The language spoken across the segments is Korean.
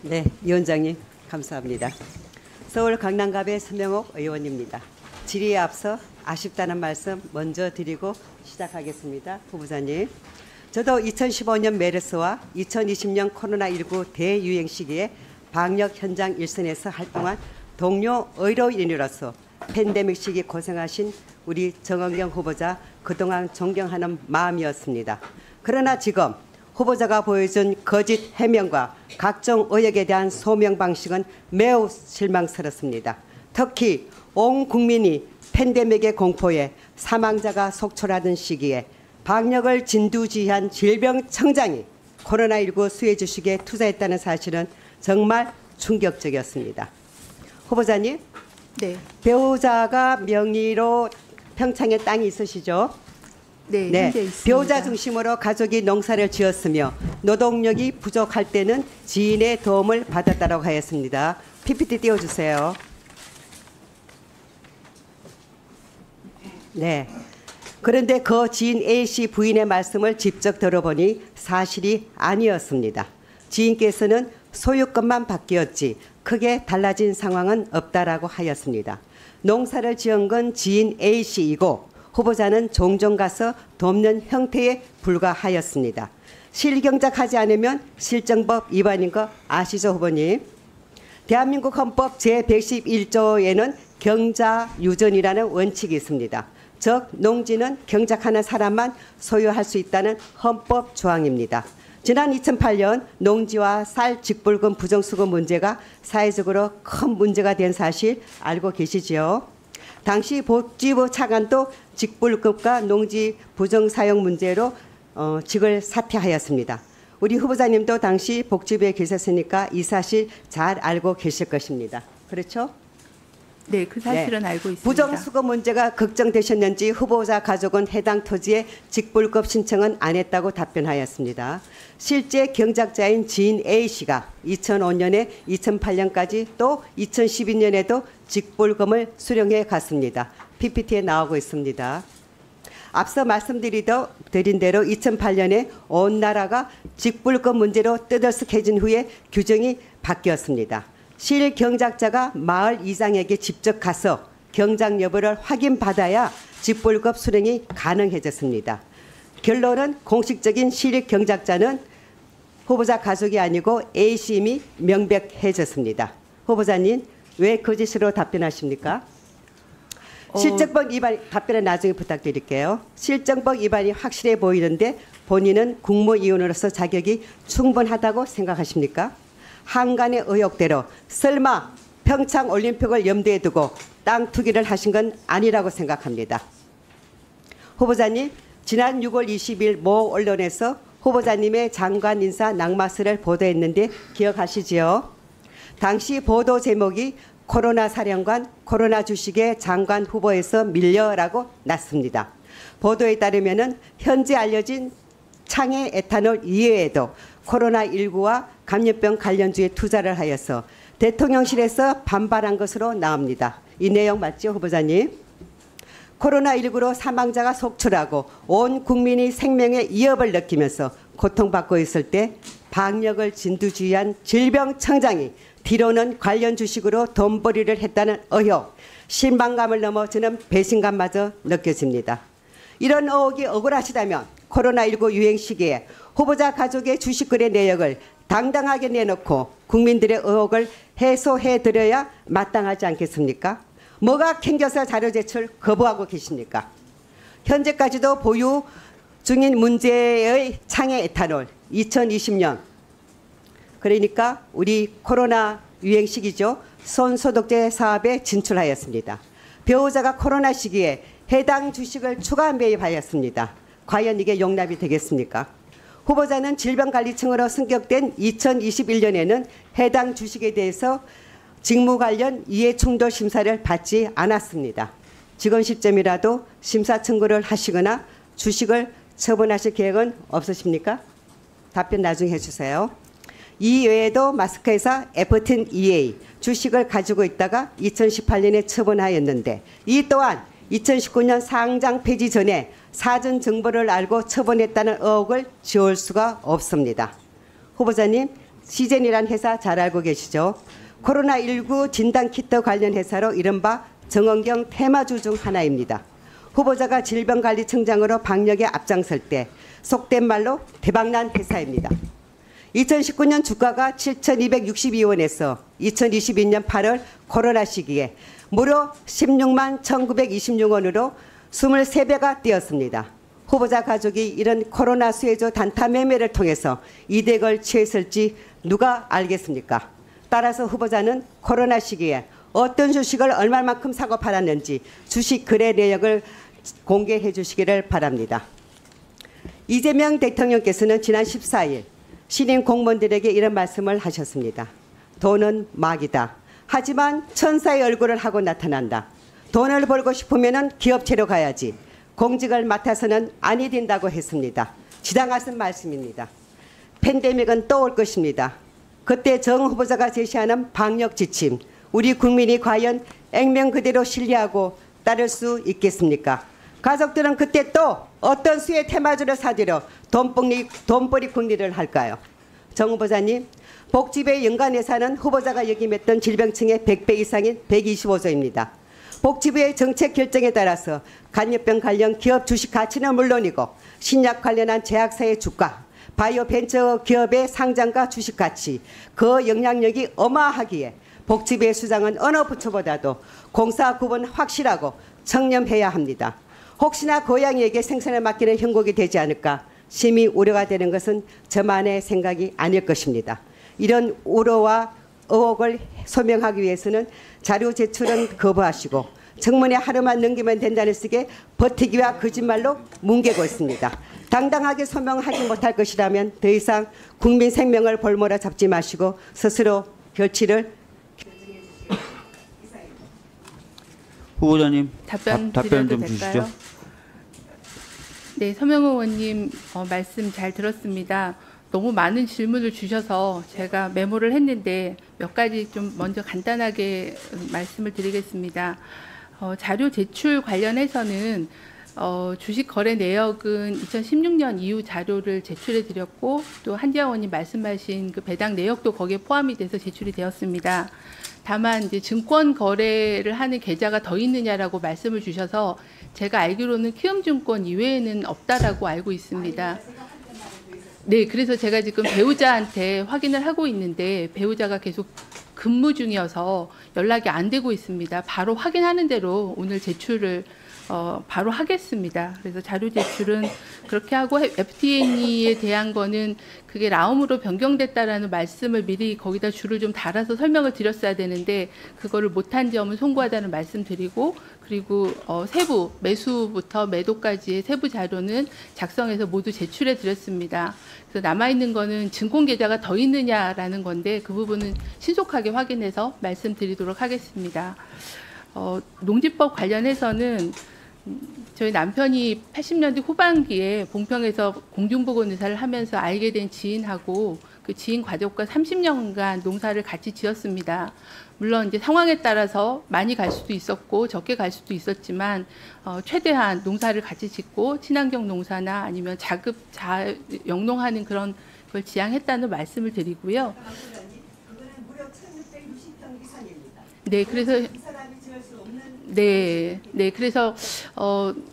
네, 위원장님 감사합니다. 서울 강남갑의 서명옥 의원입니다. 질의에 앞서 아쉽다는 말씀 먼저 드리고 시작하겠습니다. 후보자님. 저도 2015년 메르스와 2020년 코로나19 대유행 시기에 방역 현장 일선에서 활동한 동료 의료인으로서 팬데믹 시기 고생하신 우리 정은경 후보자 그동안 존경하는 마음이었습니다. 그러나 지금 후보자가 보여준 거짓 해명과 각종 의혹에 대한 소명 방식은 매우 실망스럽습니다. 특히 온 국민이 팬데믹의 공포에 사망자가 속출하던 시기에 방역을 진두지휘한 질병청장이 코로나19 수혜 주식에 투자했다는 사실은 정말 충격적이었습니다. 후보자님, 네. 배우자가 명의로 평창에 땅이 있으시죠? 네, 현재 있습니다. 배우자 중심으로 가족이 농사를 지었으며 노동력이 부족할 때는 지인의 도움을 받았다고 하였습니다. PPT 띄워주세요. 네. 그런데 그 지인 A씨 부인의 말씀을 직접 들어보니 사실이 아니었습니다. 지인께서는 소유권만 바뀌었지 크게 달라진 상황은 없다라고 하였습니다. 농사를 지은 건 지인 A씨이고 후보자는 종종 가서 돕는 형태에 불과하였습니다. 실경작하지 않으면 실정법 위반인 거 아시죠, 후보님? 대한민국 헌법 제111조에는 경자유전이라는 원칙이 있습니다. 즉 농지는 경작하는 사람만 소유할 수 있다는 헌법 조항입니다. 지난 2008년 농지와 쌀 직불금 부정수거 문제가 사회적으로 큰 문제가 된 사실 알고 계시지요? 당시 복지부 차관도 직불금과 농지 부정사용 문제로 직을 사퇴하였습니다. 우리 후보자님도 당시 복지부에 계셨으니까 이 사실 잘 알고 계실 것입니다. 그렇죠? 네, 그 사실은 알고 있습니다. 부정수거 문제가 걱정되셨는지 후보자 가족은 해당 토지에 직불급 신청은 안 했다고 답변하였습니다. 실제 경작자인 지인 A씨가 2005년에 2008년까지 또 2012년에도 직불금을 수령해 갔습니다. PPT에 나오고 있습니다. 앞서 말씀드린 대로 2008년에 온 나라가 직불금 문제로 뜨들썩해진 후에 규정이 바뀌었습니다. 실경작자가 마을 이장에게 직접 가서 경작 여부를 확인받아야 직불급 수령이 가능해졌습니다. 결론은 공식적인 실경작자는 후보자 가족이 아니고 A씨임이 명백해졌습니다. 후보자님, 왜 거짓으로 답변하십니까? 실정법 위반, 답변은 나중에 부탁드릴게요. 실정법 위반이 확실해 보이는데 본인은 국무위원으로서 자격이 충분하다고 생각하십니까? 한간의 의혹대로 설마 평창올림픽을 염두에 두고 땅 투기를 하신 건 아니라고 생각합니다. 후보자님, 지난 6월 20일 모 언론에서 후보자님의 장관 인사 낙마설을 보도했는데 기억하시지요? 당시 보도 제목이 코로나 사령관, 코로나 주식의 장관 후보에서 밀려라고 났습니다. 보도에 따르면 현재 알려진 창의 에탄올 이외에도 코로나19와 감염병 관련주에 투자를 하여서 대통령실에서 반발한 것으로 나옵니다. 이 내용 맞죠, 후보자님? 코로나19로 사망자가 속출하고 온 국민이 생명의 위협을 느끼면서 고통받고 있을 때 방역을 진두지휘한 질병청장이 뒤로는 관련 주식으로 돈벌이를 했다는 의혹, 신방감을 넘어 저는 배신감마저 느껴집니다. 이런 의혹이 억울하시다면 코로나19 유행 시기에 후보자 가족의 주식 거래 내역을 당당하게 내놓고 국민들의 의혹을 해소해드려야 마땅하지 않겠습니까? 뭐가 캥겨서 자료 제출 거부하고 계십니까? 현재까지도 보유 중인 문제의 창의 에탄올 2020년, 그러니까 우리 코로나 유행 시기죠. 손소독제 사업에 진출하였습니다. 배우자가 코로나 시기에 해당 주식을 추가 매입하였습니다. 과연 이게 용납이 되겠습니까? 후보자는 질병관리청으로 승격된 2021년에는 해당 주식에 대해서 직무 관련 이해충돌 심사를 받지 않았습니다. 지금 시점이라도 심사 청구를 하시거나 주식을 처분하실 계획은 없으십니까? 답변 나중에 해주세요. 이 외에도 마스크회사 FT-EA 주식을 가지고 있다가 2018년에 처분하였는데 이 또한 2019년 상장 폐지 전에 사전 정보를 알고 처분했다는 의혹을 지울 수가 없습니다. 후보자님, 시젠이라는 회사 잘 알고 계시죠? 코로나19 진단키트 관련 회사로 이른바 정원경 테마주 중 하나입니다. 후보자가 질병관리청장으로 방역에 앞장설 때 속된 말로 대박난 회사입니다. 2019년 주가가 7,262원에서 2022년 8월 코로나 시기에 무려 16만 1,926원으로 23배가 뛰었습니다. 후보자 가족이 이런 코로나 수혜주 단타 매매를 통해서 이득을 취했을지 누가 알겠습니까? 따라서 후보자는 코로나 시기에 어떤 주식을 얼마만큼 사고 팔았는지 주식 거래 내역을 공개해 주시기를 바랍니다. 이재명 대통령께서는 지난 14일 신임 공무원들에게 이런 말씀을 하셨습니다. 돈은 막이다. 하지만 천사의 얼굴을 하고 나타난다. 돈을 벌고 싶으면 기업체로 가야지. 공직을 맡아서는 아니 된다고 했습니다. 지당하신 말씀입니다. 팬데믹은 또 올 것입니다. 그때 정 후보자가 제시하는 방역 지침, 우리 국민이 과연 액면 그대로 신뢰하고 따를 수 있겠습니까? 가족들은 그때 또 어떤 수의 테마주를 사들여 돈벌이 궁리를 할까요? 정 후보자님, 복지부의 연간 예산은 후보자가 역임했던 질병층의 100배 이상인 125조입니다. 복지부의 정책 결정에 따라서 간염병 관련 기업 주식 가치는 물론이고 신약 관련한 제약사의 주가, 바이오 벤처 기업의 상장과 주식 가치, 그 영향력이 어마하기에 복지부의 수장은 어느 부처보다도 공사 구분 확실하고 청렴해야 합니다. 혹시나 고양이에게 생선을 맡기는 형국이 되지 않을까 심히 우려가 되는 것은 저만의 생각이 아닐 것입니다. 이런 우려와 의혹을 소명하기 위해서는 자료 제출은 거부하시고 청문회 하루만 넘기면 된다는 식의 버티기와 거짓말로 뭉개고 있습니다. 당당하게 소명하지 못할 것이라면 더 이상 국민 생명을 볼모로 잡지 마시고 스스로 결치를 후보자님 답변 답변 좀 드려도 주시죠. 될까요? 네, 서명호 의원님 말씀 잘 들었습니다. 너무 많은 질문을 주셔서 제가 메모를 했는데 몇 가지 좀 먼저 간단하게 말씀을 드리겠습니다. 자료 제출 관련해서는 주식 거래 내역은 2016년 이후 자료를 제출해 드렸고 또 한지아 의원님 말씀하신 그 배당 내역도 거기에 포함이 돼서 제출이 되었습니다. 다만 이제 증권 거래를 하는 계좌가 더 있느냐라고 말씀을 주셔서 제가 알기로는 키움증권 이외에는 없다라고 알고 있습니다. 네, 그래서 제가 지금 배우자한테 확인을 하고 있는데 배우자가 계속 근무 중이어서 연락이 안 되고 있습니다. 바로 확인하는 대로 오늘 제출을 바로 하겠습니다. 그래서 자료 제출은 그렇게 하고 FTN에 대한 거는 그게 라움으로 변경됐다라는 말씀을 미리 거기다 줄을 좀 달아서 설명을 드렸어야 되는데 그거를 못한 점은 송구하다는 말씀드리고 그리고 세부 매수부터 매도까지의 세부 자료는 작성해서 모두 제출해 드렸습니다. 그래서 남아있는 거는 증권 계좌가 더 있느냐라는 건데 그 부분은 신속하게 확인해서 말씀드리도록 하겠습니다. 농지법 관련해서는 저희 남편이 80년대 후반기에 봉평에서 공중보건 의사를 하면서 알게 된 지인하고 그 지인 가족과 30년간 농사를 같이 지었습니다. 물론 이제 상황에 따라서 많이 갈 수도 있었고 적게 갈 수도 있었지만 최대한 농사를 같이 짓고 친환경 농사나 아니면 영농하는 그런 걸 지향했다는 말씀을 드리고요. 네, 그래서 네, 그래서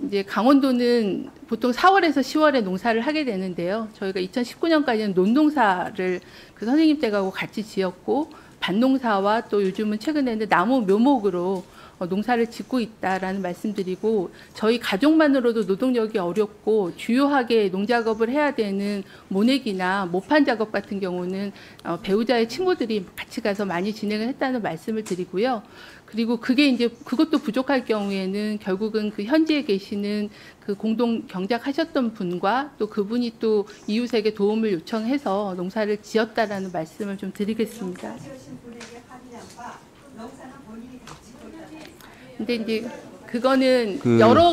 이제 강원도는 보통 4월에서 10월에 농사를 하게 되는데요. 저희가 2019년까지는 논농사를 그 선생님 댁하고 같이 지었고 밭농사와 또 요즘은 최근에는 나무 묘목으로 농사를 짓고 있다라는 말씀드리고 저희 가족만으로도 노동력이 어렵고 주요하게 농작업을 해야 되는 모내기나 모판 작업 같은 경우는 배우자의 친구들이 같이 가서 많이 진행을 했다는 말씀을 드리고요. 그리고 그게 이제 그것도 부족할 경우에는 결국은 그 현지에 계시는 그 공동 경작하셨던 분과 또 그분이 또 이웃에게 도움을 요청해서 농사를 지었다라는 말씀을 좀 드리겠습니다. 근데 이제 그거는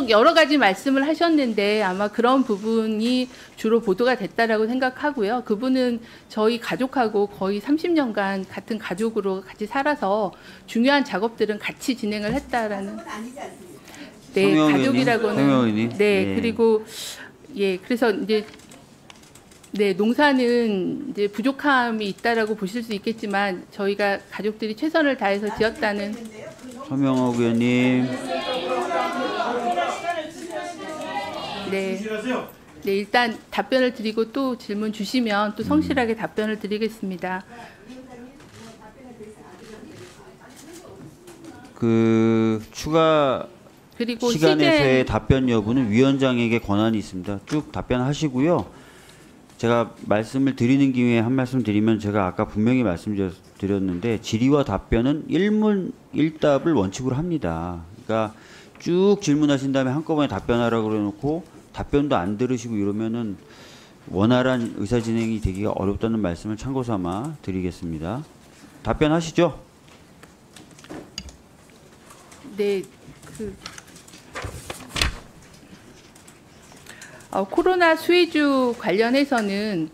여러 가지 말씀을 하셨는데 아마 그런 부분이 주로 보도가 됐다라고 생각하고요. 그분은 저희 가족하고 거의 30년간 같은 가족으로 같이 살아서 중요한 작업들은 같이 진행을 했다라는. 네, 가족이라고는. 네, 그리고 예, 그래서 이제 네, 농사는 이제 부족함이 있다라고 보실 수 있겠지만 저희가 가족들이 최선을 다해서 지었다는. 서명옥 의원님. 네. 네, 일단 답변을 드리고 또 질문 주시면 또 성실하게 답변을 드리겠습니다. 그 추가 그리고 시간에서의 답변 여부는 위원장에게 권한이 있습니다. 쭉 답변하시고요. 제가 말씀을 드리는 김에 한 말씀 드리면 제가 아까 분명히 말씀드렸는데 질의와 답변은 일문 일답을 원칙으로 합니다. 그러니까 쭉 질문하신 다음에 한꺼번에 답변하라고 그래놓고 답변도 안 들으시고 이러면은 원활한 의사 진행이 되기가 어렵다는 말씀을 참고 삼아 드리겠습니다. 답변하시죠. 네, 코로나 수혜주 관련해서는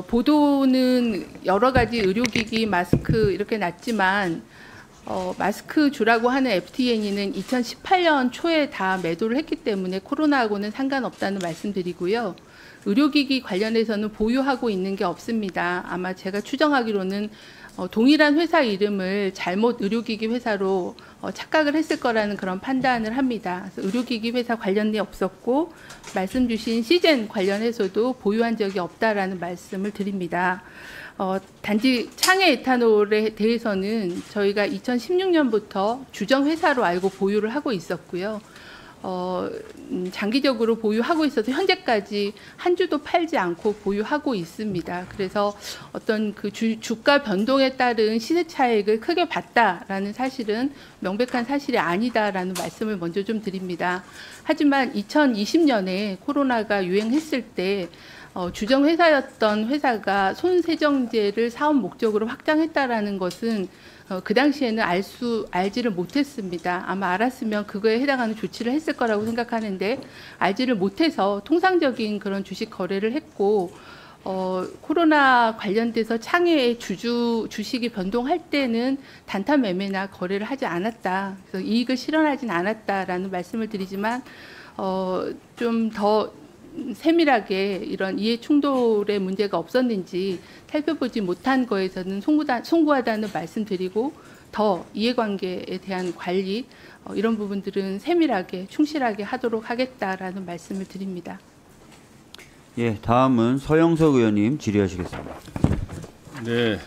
보도는 여러 가지 의료기기, 마스크 이렇게 났지만 마스크 주라고 하는 FTN이는 2018년 초에 다 매도를 했기 때문에 코로나하고는 상관없다는 말씀드리고요. 의료기기 관련해서는 보유하고 있는 게 없습니다. 아마 제가 추정하기로는 동일한 회사 이름을 잘못 의료기기 회사로 착각을 했을 거라는 그런 판단을 합니다. 그래서 의료기기 회사 관련이 없었고 말씀 주신 시젠 관련해서도 보유한 적이 없다라는 말씀을 드립니다. 단지 창해 에탄올에 대해서는 저희가 2016년부터 주정 회사로 알고 보유를 하고 있었고요. 장기적으로 보유하고 있어서 현재까지 한 주도 팔지 않고 보유하고 있습니다. 그래서 어떤 그 주가 변동에 따른 시세 차익을 크게 봤다라는 사실은 명백한 사실이 아니다라는 말씀을 먼저 좀 드립니다. 하지만 2020년에 코로나가 유행했을 때 주정 회사였던 회사가 손세정제를 사업 목적으로 확장했다라는 것은 그 당시에는 알지를 못했습니다. 아마 알았으면 그거에 해당하는 조치를 했을 거라고 생각하는데 알지를 못해서 통상적인 그런 주식 거래를 했고 코로나 관련돼서 창해의 주식이 변동할 때는 단타 매매나 거래를 하지 않았다. 그래서 이익을 실현하진 않았다라는 말씀을 드리지만 좀 더 세밀하게 이런 이해 충돌의 문제가 없었는지 살펴보지 못한 거에서는 송구하다는 말씀드리고 더 이해관계에 대한 관리 이런 부분들은 세밀하게 충실하게 하도록 하겠다라는 말씀을 드립니다. 예, 다음은 서영석 의원님 질의하시겠습니다. 네,